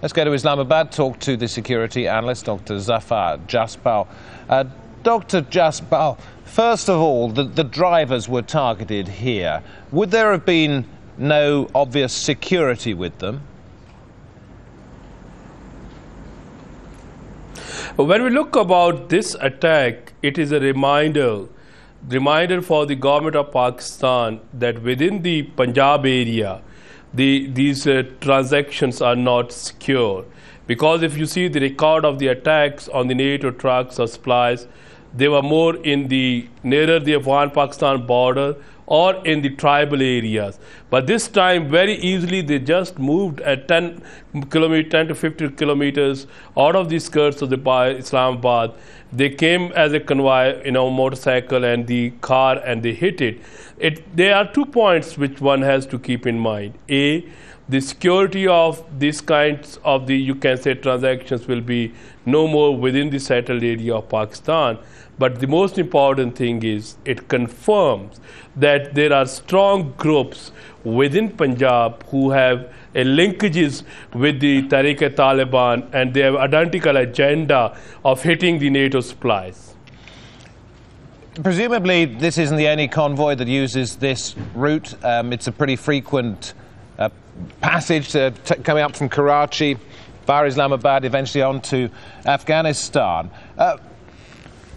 Let's go to Islamabad, talk to the security analyst, Dr. Zafar Jaspal. Dr. Jaspal, first of all, the drivers were targeted here. Would there have been no obvious security with them? When we look about this attack, it is a reminder for the government of Pakistan that within the Punjab area, these transactions are not secure. Because if you see the record of the attacks on the NATO trucks or supplies, they were more in the nearer the Afghan-Pakistan border or in the tribal areas. But this time, very easily, they just moved at 10 to 50 kilometers out of the skirts of the Islamabad. They came as a convoy, motorcycle and the car, and they hit it. There are 2 points which one has to keep in mind. A, the security of these kinds of transactions will be no more within the settled area of Pakistan. But the most important thing is it confirms that there are strong groups within Punjab who have linkages with the Taliban, and they have identical agenda of hitting the NATO supplies. Presumably, this isn't the only convoy that uses this route. It's a pretty frequent passage coming up from Karachi via Islamabad, eventually on to Afghanistan.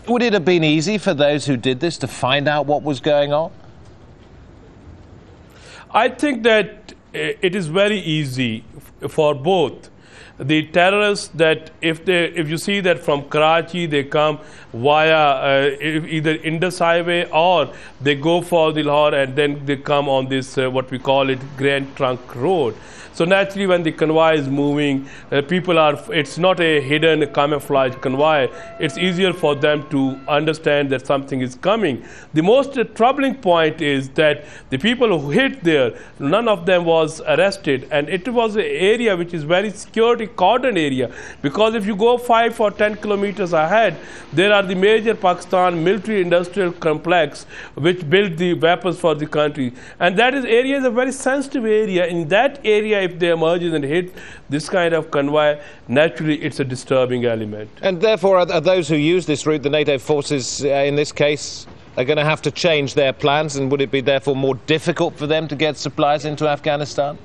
Would it have been easy for those who did this to find out what was going on? I think that it is very easy for both. The terrorists, that if you see that from Karachi they come via either Indus Highway, or they go for the Lahore and then they come on this what we call it Grand Trunk Road. So naturally, when the convoy is moving, it's not a hidden camouflage convoy. It's easier for them to understand that something is coming. The most troubling point is that the people who hit there, none of them was arrested. And it was an area which is very security cordon area. Because if you go 5 or 10 kilometers ahead, there are the major Pakistan military industrial complex which build the weapons for the country. And that area is a very sensitive area. In that area, if they emerge and hit this kind of convoy, naturally it's a disturbing element. And therefore, are those who use this route, the NATO forces in this case, are going to have to change their plans? And would it be therefore more difficult for them to get supplies into Afghanistan?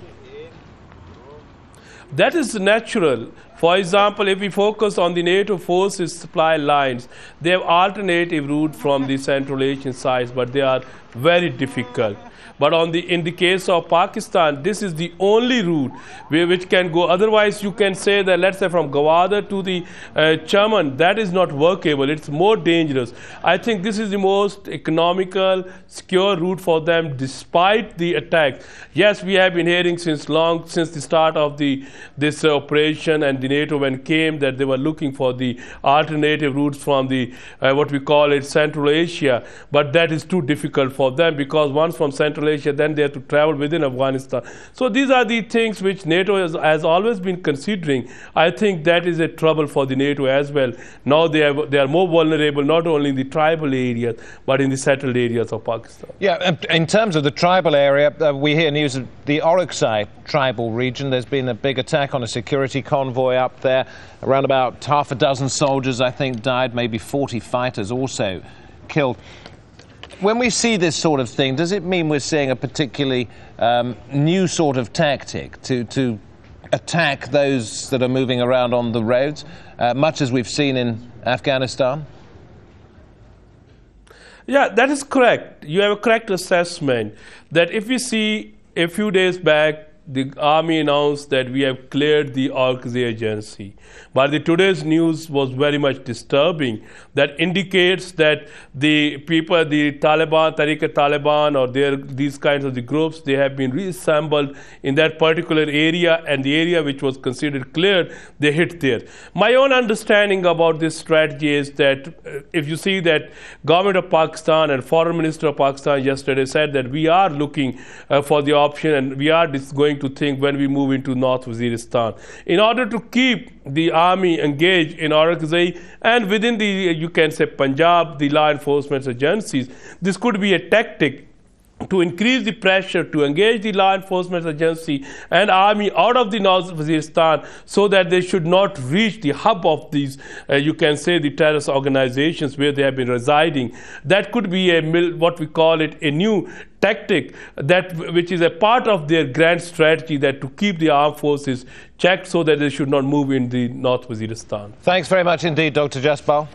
That is natural. For example, if we focus on the NATO forces supply lines, they have alternative route from the Central Asian sides, but they are very difficult. But in the case of Pakistan, this is the only route which can go. Otherwise, you can say that, let's say, from Gwadar to the Chaman, that is not workable. It's more dangerous. I think this is the most economical, secure route for them, despite the attack. Yes, we have been hearing since the start of this operation, and the NATO when came, that they were looking for the alternative routes from the what we call it Central Asia. But that is too difficult for them, because once from Central Asia, then they have to travel within Afghanistan. So these are the things which NATO has always been considering. I think that is a trouble for the NATO as well. Now they are more vulnerable, not only in the tribal areas, but in the settled areas of Pakistan. Yeah, in terms of the tribal area, we hear news of the Orakzai tribal region. There's been a big attack on a security convoy up there. Around about half a dozen soldiers, I think, died, maybe 40 fighters also killed. When we see this sort of thing, does it mean we're seeing a particularly new sort of tactic to attack those that are moving around on the roads, much as we've seen in Afghanistan? Yeah, that is correct. You have a correct assessment that if we see a few days back, the army announced that we have cleared the Orakzai agency. But today's news was very much disturbing. That indicates that the people, the Taliban, Taliban, or these kinds of the groups, they have been reassembled in that particular area, and the area which was considered cleared, they hit there. My own understanding about this strategy is that if you see that government of Pakistan and Foreign Minister of Pakistan yesterday said that we are looking for the option, and we are going to think when we move into North Waziristan. In order to keep the army engaged in Orakzai and within the, you can say, Punjab, the law enforcement agencies, this could be a tactic to increase the pressure to engage the law enforcement agency and army out of the North Waziristan so that they should not reach the hub of these, you can say, the terrorist organizations where they have been residing. That could be what we call it a new tactic, which is a part of their grand strategy, that to keep the armed forces checked so that they should not move in the North Waziristan. Thanks very much indeed, Dr. Jaspal.